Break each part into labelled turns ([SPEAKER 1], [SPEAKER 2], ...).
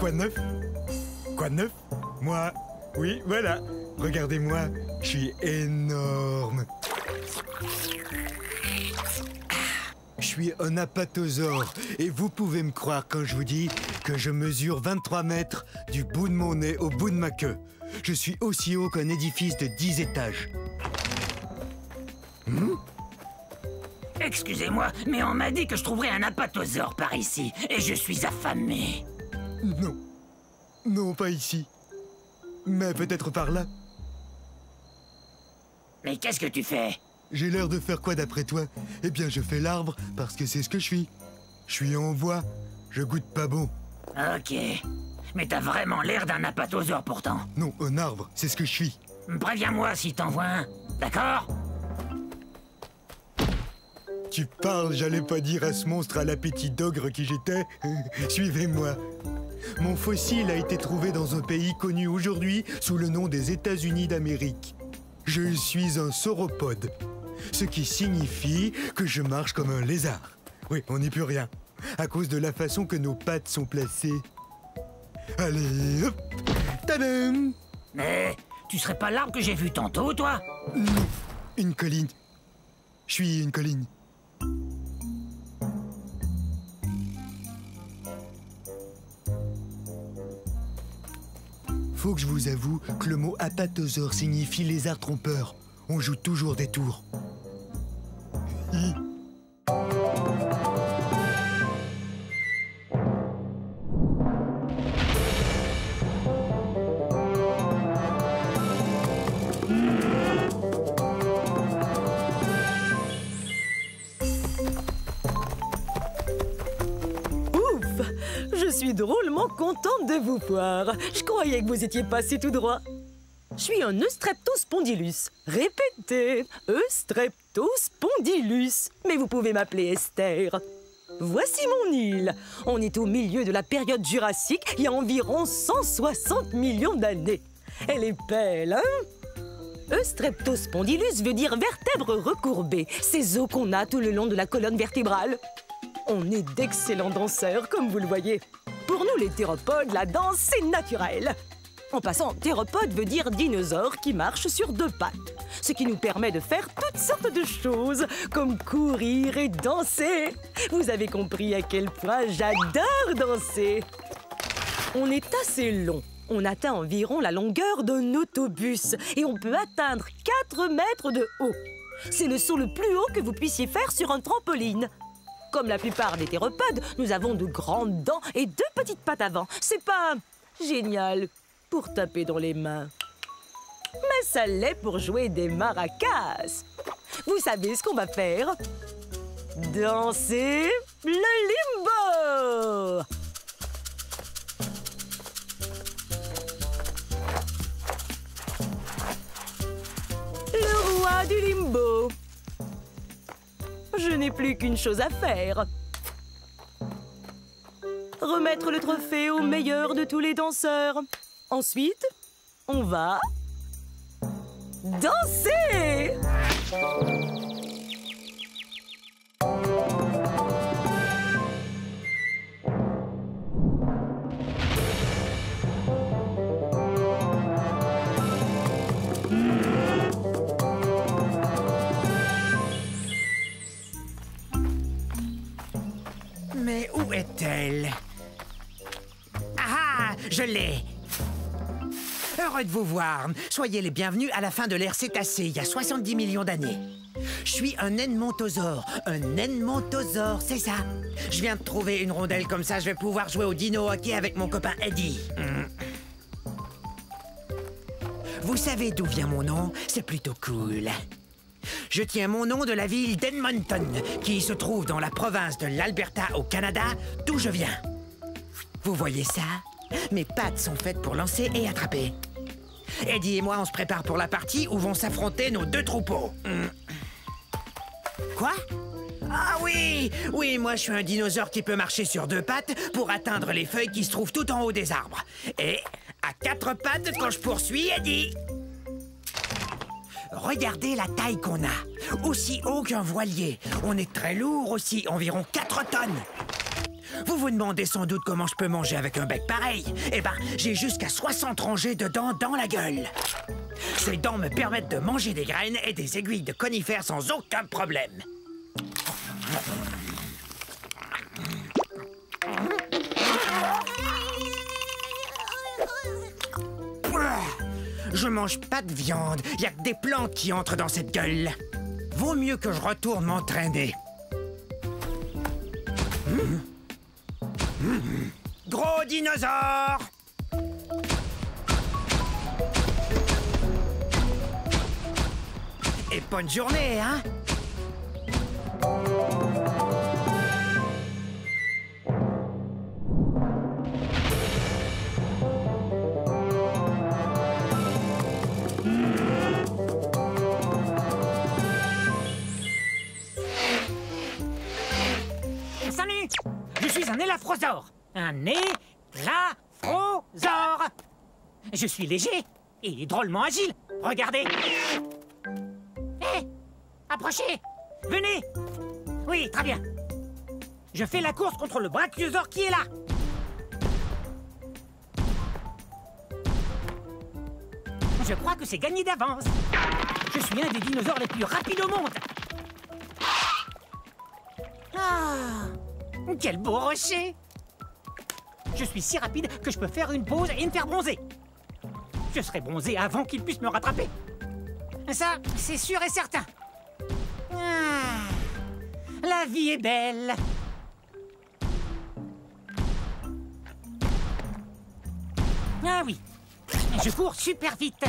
[SPEAKER 1] Quoi de neuf? Quoi de neuf? Moi? Oui, voilà. Regardez-moi, je suis énorme. Je suis un apatosaure et vous pouvez me croire quand je vous dis que je mesure 23 mètres du bout de mon nez au bout de ma queue. Je suis aussi haut qu'un édifice de 10 étages.
[SPEAKER 2] Excusez-moi, mais on m'a dit que je trouverais un apatosaure par ici, et je suis affamé.
[SPEAKER 1] Non. Non, pas ici. Mais peut-être par là.
[SPEAKER 2] Mais qu'est-ce que tu fais?
[SPEAKER 1] J'ai l'air de faire quoi d'après toi? Eh bien, je fais l'arbre parce que c'est ce que je suis. Je suis en voie. Je goûte pas bon.
[SPEAKER 2] Ok. Mais t'as vraiment l'air d'un apatosaure pourtant.
[SPEAKER 1] Non, un arbre, c'est ce que je suis.
[SPEAKER 2] Préviens-moi si t'en vois un, d'accord?
[SPEAKER 1] Tu parles, j'allais pas dire à ce monstre à l'appétit d'ogre qui j'étais. Suivez-moi. Mon fossile a été trouvé dans un pays connu aujourd'hui sous le nom des États-Unis d'Amérique. Je suis un sauropode, ce qui signifie que je marche comme un lézard. Oui, on n'y peut rien, à cause de la façon que nos pattes sont placées. Allez, hop, tadam!
[SPEAKER 2] Mais tu serais pas l'arbre que j'ai vu tantôt, toi?
[SPEAKER 1] Non, une colline. Je suis une colline. Faut que je vous avoue que le mot apatosaure signifie lézard trompeur. On joue toujours des tours.
[SPEAKER 3] Je suis drôlement contente de vous voir. Je croyais que vous étiez passé tout droit. Je suis un Eustreptospondylus. Répétez, Eustreptospondylus. Mais vous pouvez m'appeler Esther. Voici mon île. On est au milieu de la période jurassique, il y a environ 160 millions d'années. Elle est belle, hein? Eustreptospondylus veut dire vertèbre recourbée. Ces os qu'on a tout le long de la colonne vertébrale. On est d'excellents danseurs, comme vous le voyez. Pour nous, les théropodes, la danse, c'est naturel. En passant, théropode veut dire dinosaure qui marche sur deux pattes. Ce qui nous permet de faire toutes sortes de choses, comme courir et danser. Vous avez compris à quel point j'adore danser. On est assez long. On atteint environ la longueur d'un autobus et on peut atteindre 4 mètres de haut. C'est le saut le plus haut que vous puissiez faire sur un trampoline. Comme la plupart des théropodes, nous avons de grandes dents et 2 petites pattes avant. C'est pas génial pour taper dans les mains. Mais ça l'est pour jouer des maracas. Vous savez ce qu'on va faire? Danser le limbo! Le roi du limbo. Je n'ai plus qu'une chose à faire. Remettre le trophée au meilleur de tous les danseurs. Ensuite, on va danser!
[SPEAKER 4] Mais où est-elle? Ah, je l'ai! Heureux de vous voir. Soyez les bienvenus à la fin de l'ère cétacée, il y a 70 millions d'années. Je suis un edmontosaure. Un edmontosaure, c'est ça. Je viens de trouver une rondelle comme ça, je vais pouvoir jouer au dino hockey avec mon copain Eddie. Vous savez d'où vient mon nom? C'est plutôt cool. Je tiens mon nom de la ville d'Edmonton, qui se trouve dans la province de l'Alberta au Canada, d'où je viens. Vous voyez ça? Mes pattes sont faites pour lancer et attraper. Eddie et moi, on se prépare pour la partie où vont s'affronter nos 2 troupeaux. Quoi? Ah oui! Oui, moi, je suis un dinosaure qui peut marcher sur 2 pattes pour atteindre les feuilles qui se trouvent tout en haut des arbres. Et à 4 pattes quand je poursuis Eddie. Regardez la taille qu'on a. Aussi haut qu'un voilier. On est très lourd aussi, environ 4 tonnes. Vous vous demandez sans doute comment je peux manger avec un bec pareil. Eh ben, j'ai jusqu'à 60 rangées de dents dans la gueule. Ces dents me permettent de manger des graines et des aiguilles de conifères sans aucun problème. Je mange pas de viande. Y a que des plantes qui entrent dans cette gueule. Vaut mieux que je retourne m'entraîner. Gros dinosaure! Et bonne journée, hein?
[SPEAKER 2] Salut! Je suis un élafrosaure. Un élafrosaure. Je suis léger et drôlement agile. Regardez. Hé! Approchez! Venez! Oui, très bien. Je fais la course contre le brachiosaure qui est là. Je crois que c'est gagné d'avance. Je suis un des dinosaures les plus rapides au monde. Ah! Quel beau rocher! Je suis si rapide que je peux faire une pause et me faire bronzer. Je serai bronzé avant qu'il puisse me rattraper. Ça, c'est sûr et certain. Ah, la vie est belle. Ah oui, je cours super vite.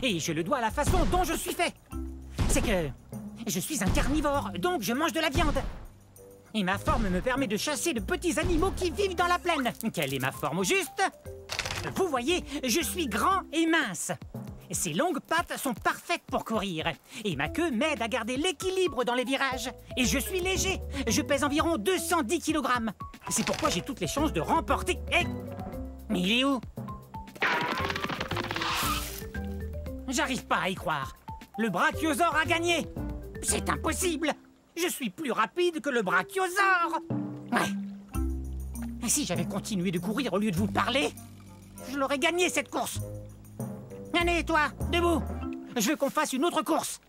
[SPEAKER 2] Et je le dois à la façon dont je suis fait. C'est que je suis un carnivore, donc je mange de la viande. Et ma forme me permet de chasser de petits animaux qui vivent dans la plaine. Quelle est ma forme au juste? Vous voyez, je suis grand et mince. Ces longues pattes sont parfaites pour courir. Et ma queue m'aide à garder l'équilibre dans les virages. Et je suis léger. Je pèse environ 210 kg. C'est pourquoi j'ai toutes les chances de remporter... Hey! Mais il est où? J'arrive pas à y croire. Le brachiosaure a gagné. C'est impossible. Je suis plus rapide que le brachiosaure. Ouais. Et si j'avais continué de courir au lieu de vous parler, je l'aurais gagné cette course. Allez, toi, debout. Je veux qu'on fasse une autre course.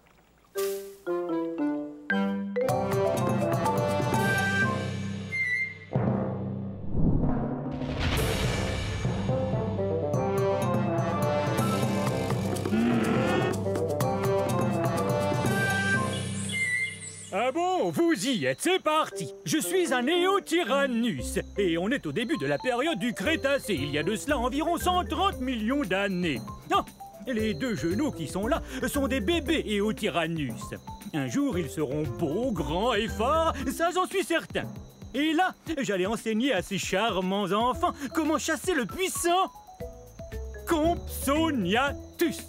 [SPEAKER 5] Ah bon, vous y êtes, c'est parti. Je suis un Néotyrannus et on est au début de la période du Crétacé, il y a de cela environ 130 millions d'années. Ah, les deux genoux qui sont là sont des bébés Néotyrannus. Un jour, ils seront beaux, grands et forts, ça j'en suis certain. Et là, j'allais enseigner à ces charmants enfants comment chasser le puissant Compsognathus.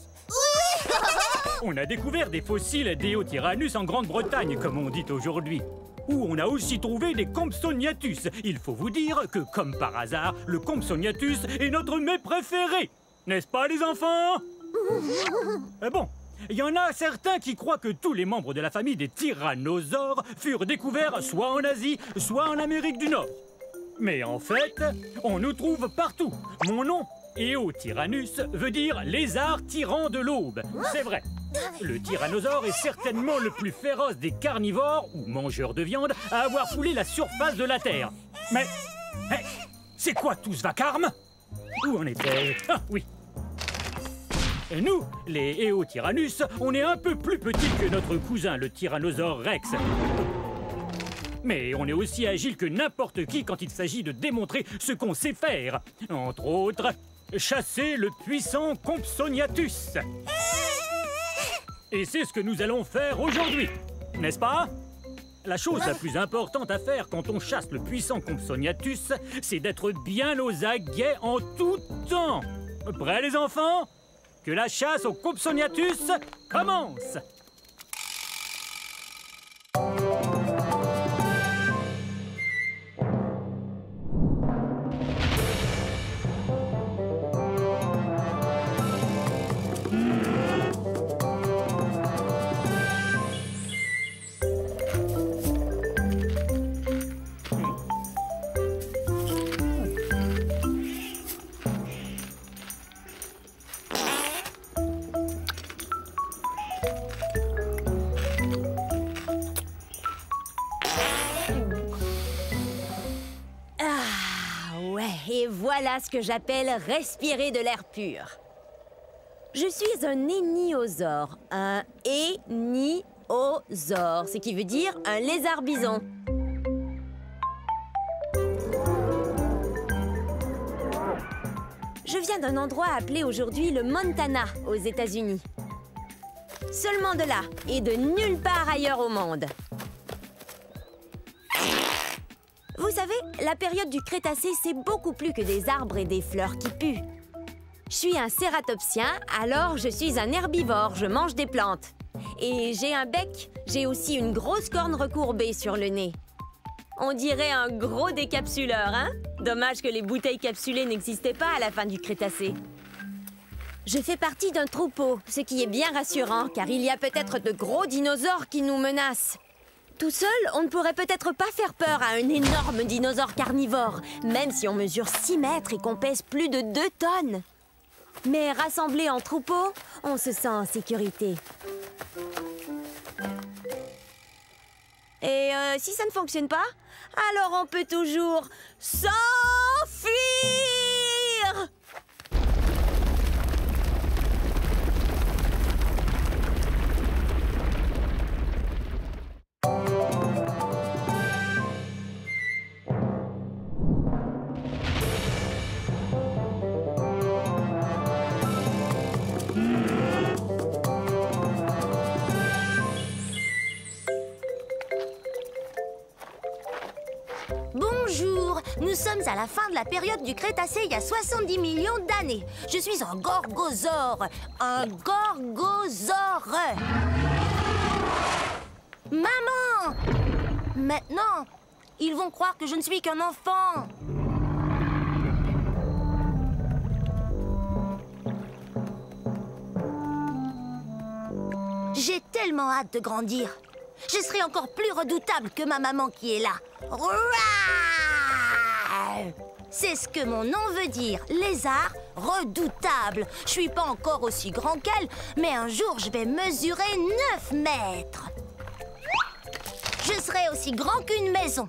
[SPEAKER 5] On a découvert des fossiles d'Éotyrannus en Grande-Bretagne, comme on dit aujourd'hui. Où on a aussi trouvé des Compsognathus. Il faut vous dire que, comme par hasard, le Compsognathus est notre mets préféré. N'est-ce pas, les enfants? Bon, il y en a certains qui croient que tous les membres de la famille des tyrannosaures furent découverts soit en Asie, soit en Amérique du Nord. Mais en fait, on nous trouve partout. Mon nom, Éotyrannus, veut dire lézard tyran de l'aube. C'est vrai. Le tyrannosaure est certainement le plus féroce des carnivores, ou mangeurs de viande, à avoir foulé la surface de la Terre. Mais, c'est quoi tout ce vacarme? Où en était-je? Ah, oui. Nous, les Éotyrannus, on est un peu plus petits que notre cousin, le tyrannosaure Rex. Mais on est aussi agile que n'importe qui quand il s'agit de démontrer ce qu'on sait faire. Entre autres, chasser le puissant Compsognathus. Et c'est ce que nous allons faire aujourd'hui, n'est-ce pas? La chose la plus importante à faire quand on chasse le puissant Compsognathus, c'est d'être bien aux aguets en tout temps. Prêts les enfants? Que la chasse au Compsognathus commence!
[SPEAKER 6] Voilà ce que j'appelle respirer de l'air pur. Je suis un éniosaure. Un éniosaure, ce qui veut dire un lézard bison. Je viens d'un endroit appelé aujourd'hui le Montana, aux États-Unis. Seulement de là, et de nulle part ailleurs au monde. Vous savez, la période du Crétacé, c'est beaucoup plus que des arbres et des fleurs qui puent. Je suis un cératopsien, alors je suis un herbivore, je mange des plantes. Et j'ai un bec, j'ai aussi une grosse corne recourbée sur le nez. On dirait un gros décapsuleur, hein? Dommage que les bouteilles capsulées n'existaient pas à la fin du Crétacé. Je fais partie d'un troupeau, ce qui est bien rassurant, car il y a peut-être de gros dinosaures qui nous menacent. Tout seul, on ne pourrait peut-être pas faire peur à un énorme dinosaure carnivore, même si on mesure 6 mètres et qu'on pèse plus de 2 tonnes. Mais rassemblés en troupeau, on se sent en sécurité. Et si ça ne fonctionne pas, alors on peut toujours s'enfuir! Bonjour, nous sommes à la fin de la période du Crétacé il y a 70 millions d'années. Je suis un gorgosaure. Un gorgosaure. Maman! Maintenant, ils vont croire que je ne suis qu'un enfant. J'ai tellement hâte de grandir. Je serai encore plus redoutable que ma maman qui est là. C'est ce que mon nom veut dire, lézard redoutable. Je suis pas encore aussi grand qu'elle, mais un jour je vais mesurer 9 mètres. Je serai aussi grand qu'une maison.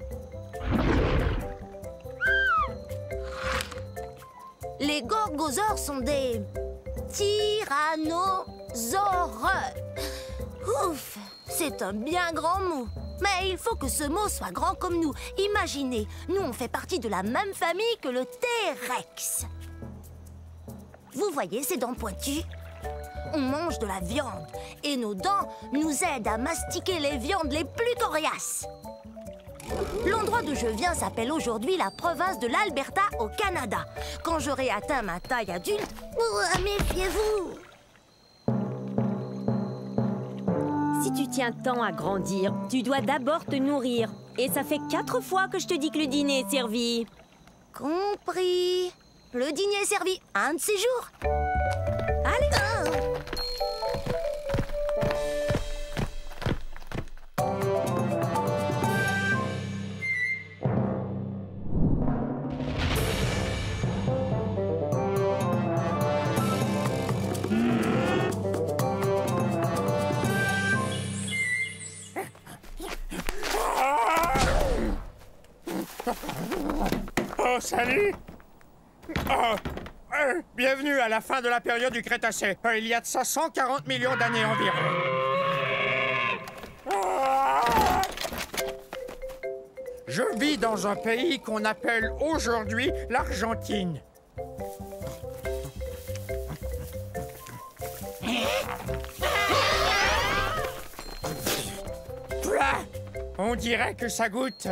[SPEAKER 6] Les gorgosaures sont des tyrannosaures. Ouf, c'est un bien grand mot. Mais il faut que ce mot soit grand comme nous. Imaginez, nous on fait partie de la même famille que le T-Rex. Vous voyez ces dents pointues? On mange de la viande et nos dents nous aident à mastiquer les viandes les plus coriaces. L'endroit d'où je viens s'appelle aujourd'hui la province de l'Alberta au Canada. Quand j'aurai atteint ma taille adulte, méfiez-vous! Si tu tiens tant à grandir, tu dois d'abord te nourrir. Et ça fait 4 fois que je te dis que le dîner est servi.
[SPEAKER 3] Compris. Le dîner est servi un de ces jours.
[SPEAKER 6] Allez.
[SPEAKER 7] Oh, salut! Bienvenue à la fin de la période du Crétacé. Il y a de ça 140 millions d'années environ. Je vis dans un pays qu'on appelle aujourd'hui l'Argentine. On dirait que ça goûte...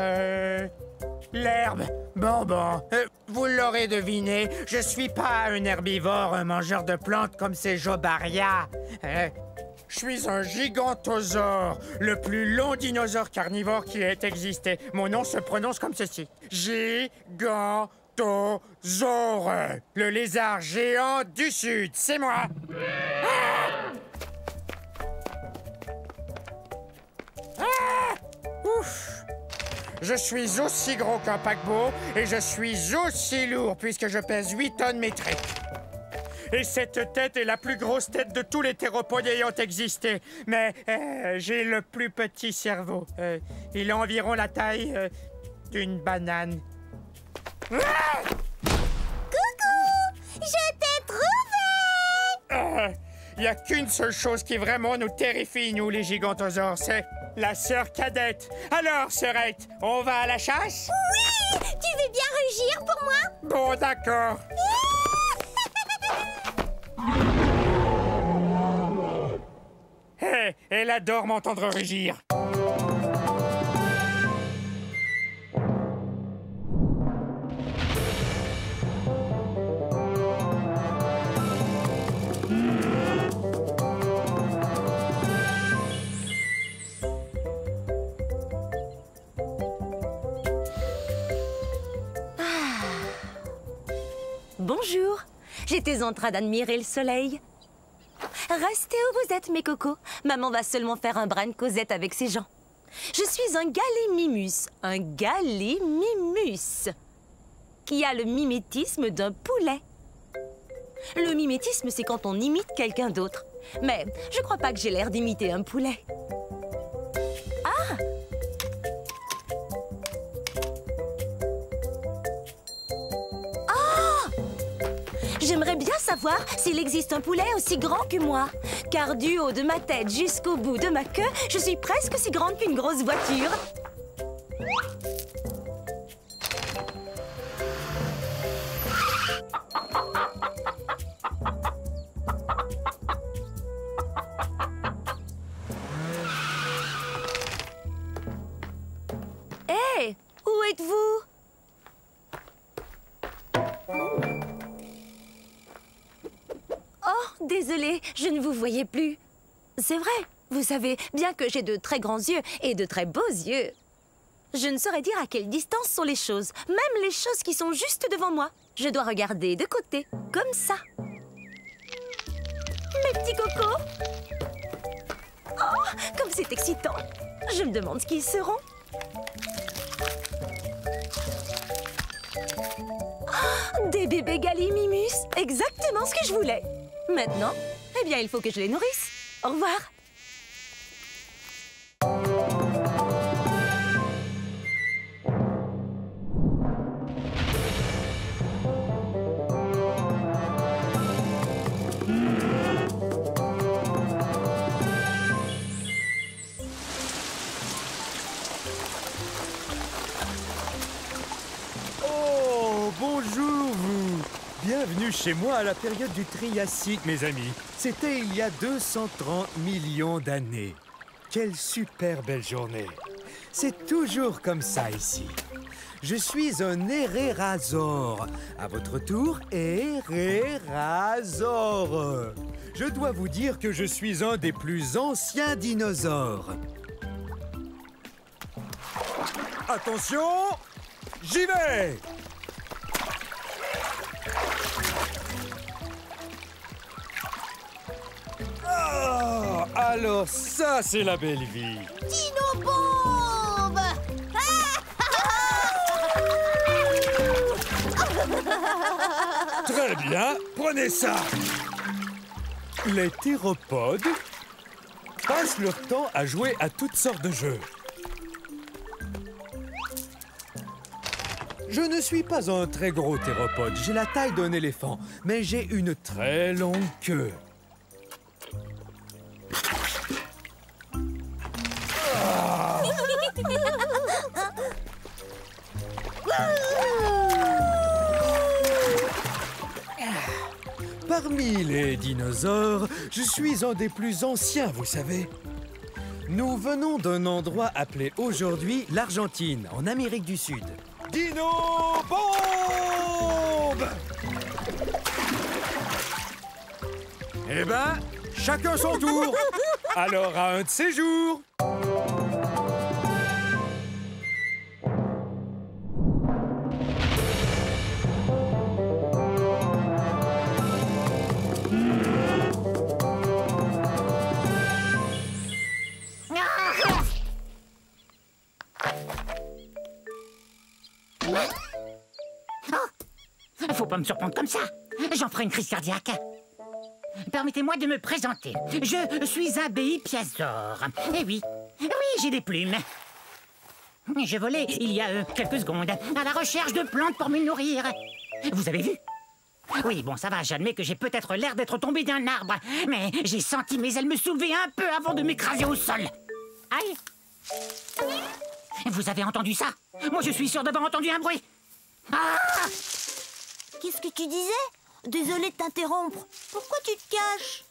[SPEAKER 7] l'herbe. Bon, vous l'aurez deviné, je suis pas un herbivore, un mangeur de plantes comme ces Jobaria. Je suis un gigantosaure, le plus long dinosaure carnivore qui ait existé. Mon nom se prononce comme ceci. Gigantosaure, le lézard géant du Sud, c'est moi. Ouf! Je suis aussi gros qu'un paquebot et je suis aussi lourd puisque je pèse 8 tonnes métriques. Et cette tête est la plus grosse tête de tous les théropodes ayant existé. Mais j'ai le plus petit cerveau. Il a environ la taille d'une banane. il n'y a qu'une seule chose qui vraiment nous terrifie, nous les gigantosaures, c'est la sœur cadette. Alors, sœurette, on va à la chasse?
[SPEAKER 6] Oui! Tu veux bien rugir pour moi?
[SPEAKER 7] Bon, d'accord. Hé, elle adore m'entendre rugir.
[SPEAKER 3] Bonjour, j'étais en train d'admirer le soleil. Restez où vous êtes, mes cocos. Maman va seulement faire un brin de causette avec ses gens. Je suis un gallimimus, qui a le mimétisme d'un poulet. Le mimétisme, c'est quand on imite quelqu'un d'autre. Mais je crois pas que j'ai l'air d'imiter un poulet. Ah! J'aimerais bien savoir s'il existe un poulet aussi grand que moi. Car du haut de ma tête jusqu'au bout de ma queue, je suis presque aussi grande qu'une grosse voiture. Hé, où êtes-vous? Oh, désolée, je ne vous voyais plus. C'est vrai, vous savez, bien que j'ai de très grands yeux et de très beaux yeux, je ne saurais dire à quelle distance sont les choses, même les choses qui sont juste devant moi. Je dois regarder de côté, comme ça. Mes petits cocos. Oh, comme c'est excitant. Je me demande ce qu'ils seront. Oh, des bébés gallimimus, exactement ce que je voulais. Maintenant, eh bien, il faut que je les nourrisse. Au revoir.
[SPEAKER 1] Oh, bonjour vous! Bienvenue chez moi à la période du Triassique, mes amis. C'était il y a 230 millions d'années. Quelle super belle journée. C'est toujours comme ça ici. Je suis un hérérasaure. À votre tour, hérérasaure. Je dois vous dire que je suis un des plus anciens dinosaures. Attention, j'y vais! Ah, alors ça, c'est la belle vie.
[SPEAKER 6] Dino-bombe!
[SPEAKER 1] Très bien, prenez ça. Les théropodes passent leur temps à jouer à toutes sortes de jeux. Je ne suis pas un très gros théropode, j'ai la taille d'un éléphant, mais j'ai une très longue queue. Parmi les dinosaures, je suis un des plus anciens, vous savez. Nous venons d'un endroit appelé aujourd'hui l'Argentine, en Amérique du Sud. Dino-bombe! Eh ben, chacun son tour. Alors, à un de ces jours.
[SPEAKER 2] Faut pas me surprendre comme ça. J'en ferai une crise cardiaque. Permettez-moi de me présenter. Je suis un béipiasaure. Eh oui, j'ai des plumes. Je volais il y a quelques secondes à la recherche de plantes pour me nourrir. Vous avez vu? Oui, bon, ça va, j'admets que j'ai peut-être l'air d'être tombé d'un arbre, mais j'ai senti mes ailes me soulever un peu avant de m'écraser au sol. Aïe! Vous avez entendu ça? Moi, je suis sûr d'avoir entendu un bruit. Ah!
[SPEAKER 8] Qu'est-ce que tu disais? Désolé de t'interrompre. Pourquoi tu te caches?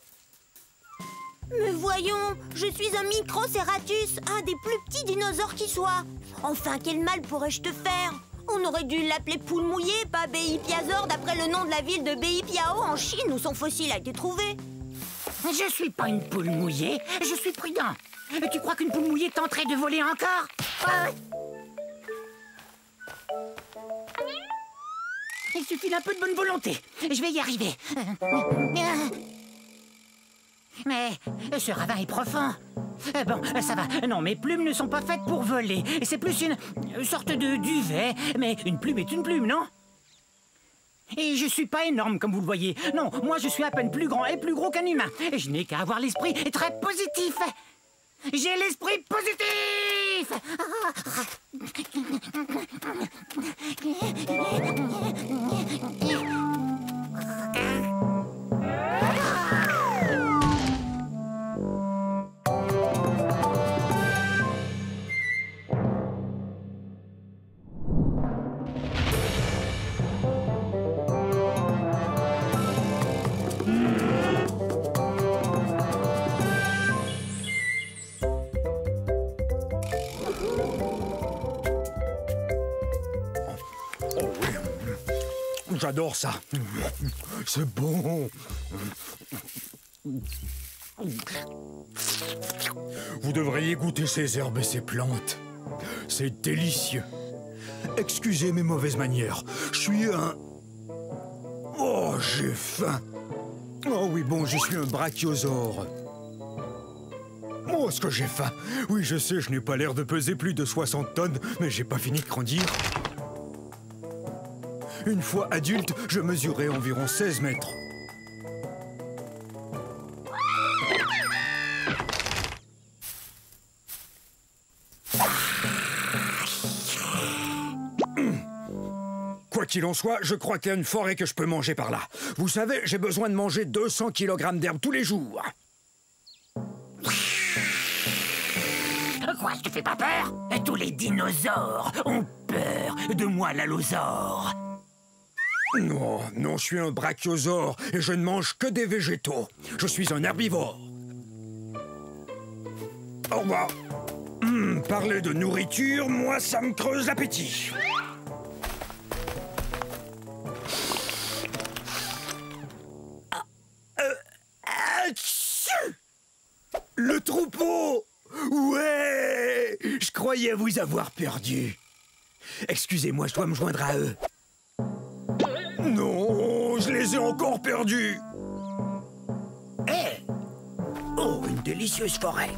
[SPEAKER 8] Mais voyons, je suis un Microceratus, un des plus petits dinosaures qui soit. Enfin, quel mal pourrais-je te faire? On aurait dû l'appeler poule mouillée, pas Beipiazor, d'après le nom de la ville de Beipiao en Chine où son fossile a été trouvé.
[SPEAKER 2] Je suis pas une poule mouillée, je suis prudent. Tu crois qu'une poule mouillée tenterait de voler encore? Il suffit d'un peu de bonne volonté. Je vais y arriver. Mais ce ravin est profond. Bon, ça va. Non, mes plumes ne sont pas faites pour voler. C'est plus une sorte de duvet. Mais une plume est une plume, non? Et je suis pas énorme, comme vous le voyez. Non, moi je suis à peine plus grand et plus gros qu'un humain. Et je n'ai qu'à avoir l'esprit très positif. J'ai l'esprit positif!
[SPEAKER 1] J'adore ça. C'est bon. Vous devriez goûter ces herbes et ces plantes. C'est délicieux. Excusez mes mauvaises manières. Je suis un... Oh, j'ai faim. Oh oui, bon, je suis un brachiosaure. Oh, est-ce que j'ai faim? Oui, je sais, je n'ai pas l'air de peser plus de 60 tonnes, mais j'ai pas fini de grandir. Une fois adulte, je mesurais environ 16 mètres. Quoi qu'il en soit, je crois qu'il y a une forêt que je peux manger par là. Vous savez, j'ai besoin de manger 200 kg d'herbe tous les jours.
[SPEAKER 2] Quoi, je te fais pas peur? Tous les dinosaures ont peur de moi, l'allosaure.
[SPEAKER 1] Non, non, je suis un brachiosaure et je ne mange que des végétaux. Je suis un herbivore. Au revoir. Parler de nourriture, moi, ça me creuse l'appétit. Le troupeau! Ouais! Je croyais vous avoir perdu. Excusez-moi, je dois me joindre à eux. Non, je les ai encore perdus.
[SPEAKER 4] Hé! Oh, une délicieuse forêt.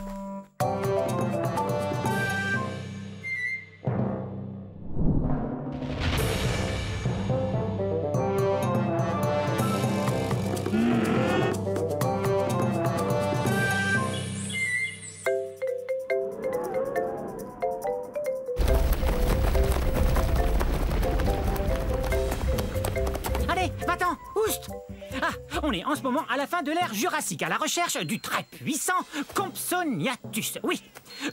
[SPEAKER 2] On est en ce moment à la fin de l'ère Jurassique, à la recherche du très puissant Compsognathus. Oui,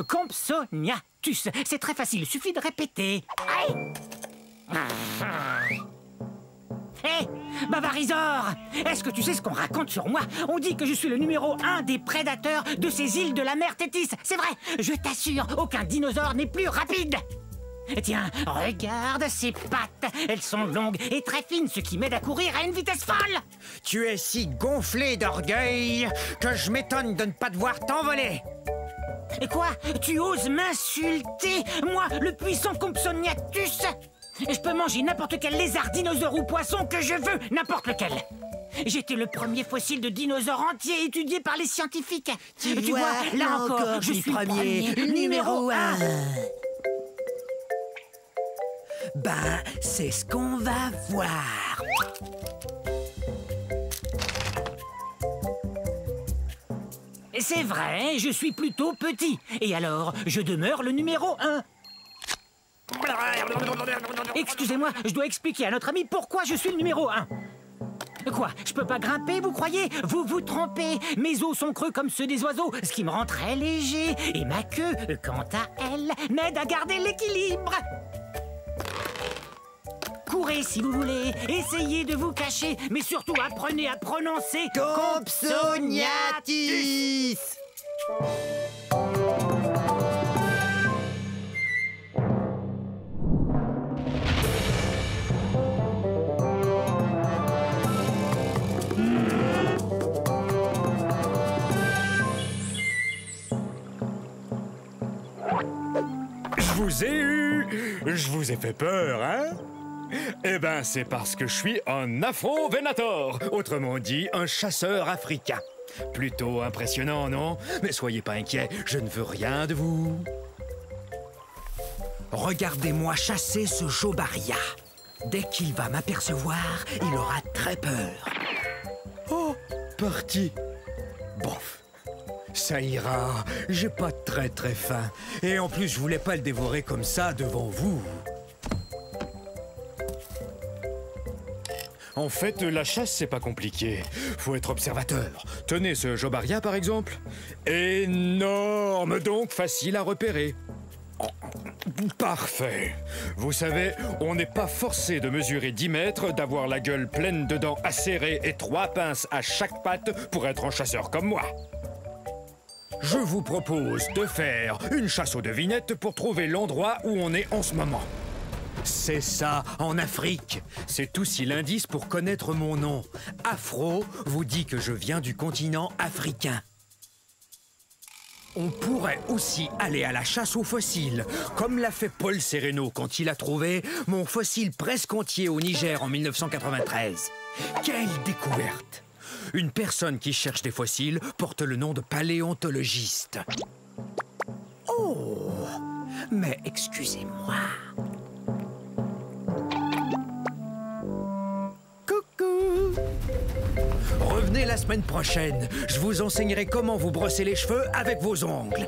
[SPEAKER 2] Compsognathus. C'est très facile, il suffit de répéter. Hé, Bavarisor, est-ce que tu sais ce qu'on raconte sur moi? On dit que je suis le numéro 1 des prédateurs de ces îles de la mer Tétis. C'est vrai, je t'assure, aucun dinosaure n'est plus rapide. Tiens, regarde ces pattes. Elles sont longues et très fines, ce qui m'aide à courir à une vitesse folle.
[SPEAKER 4] Tu es si gonflé d'orgueil que je m'étonne de ne pas devoir t'envoler.
[SPEAKER 2] Et quoi? Tu oses m'insulter? Moi, le puissant Compsognathus? Je peux manger n'importe quel lézard, dinosaure ou poisson que je veux, n'importe lequel. J'étais le premier fossile de dinosaure entier étudié par les scientifiques. Tu vois, là encore, je suis premier, numéro 1.
[SPEAKER 4] Ben, c'est ce qu'on va voir.
[SPEAKER 2] C'est vrai, je suis plutôt petit. Et alors, je demeure le numéro 1. Excusez-moi, je dois expliquer à notre ami pourquoi je suis le numéro 1. Quoi? Je peux pas grimper, vous croyez? Vous vous trompez. Mes os sont creux comme ceux des oiseaux, ce qui me rend très léger. Et ma queue, quant à elle, m'aide à garder l'équilibre. Courez si vous voulez, essayez de vous cacher, mais surtout apprenez à prononcer
[SPEAKER 4] Compsognathus.
[SPEAKER 9] Je vous ai eu! Je vous ai fait peur, hein? Eh ben, c'est parce que je suis un Afro-Venator, autrement dit, un chasseur africain. Plutôt impressionnant, non? Mais soyez pas inquiets, je ne veux rien de vous.
[SPEAKER 4] Regardez-moi chasser ce Jobaria. Dès qu'il va m'apercevoir, il aura très peur.
[SPEAKER 9] Oh, parti. Bof. Ça ira, j'ai pas très faim. Et en plus, je voulais pas le dévorer comme ça devant vous. En fait, la chasse, c'est pas compliqué. Faut être observateur. Tenez ce Jobaria, par exemple. Énorme, donc facile à repérer. Parfait. Vous savez, on n'est pas forcé de mesurer 10 mètres, d'avoir la gueule pleine de dents acérées et 3 pinces à chaque patte pour être un chasseur comme moi. Je vous propose de faire une chasse aux devinettes pour trouver l'endroit où on est en ce moment. C'est ça, en Afrique. C'est aussi l'indice pour connaître mon nom. Afro vous dit que je viens du continent africain. On pourrait aussi aller à la chasse aux fossiles, comme l'a fait Paul Sereno quand il a trouvé mon fossile presque entier au Niger en 1993. Quelle découverte! Une personne qui cherche des fossiles porte le nom de paléontologiste. Oh, mais excusez-moi. Coucou. Revenez la semaine prochaine. Je vous enseignerai comment vous brosser les cheveux avec vos ongles.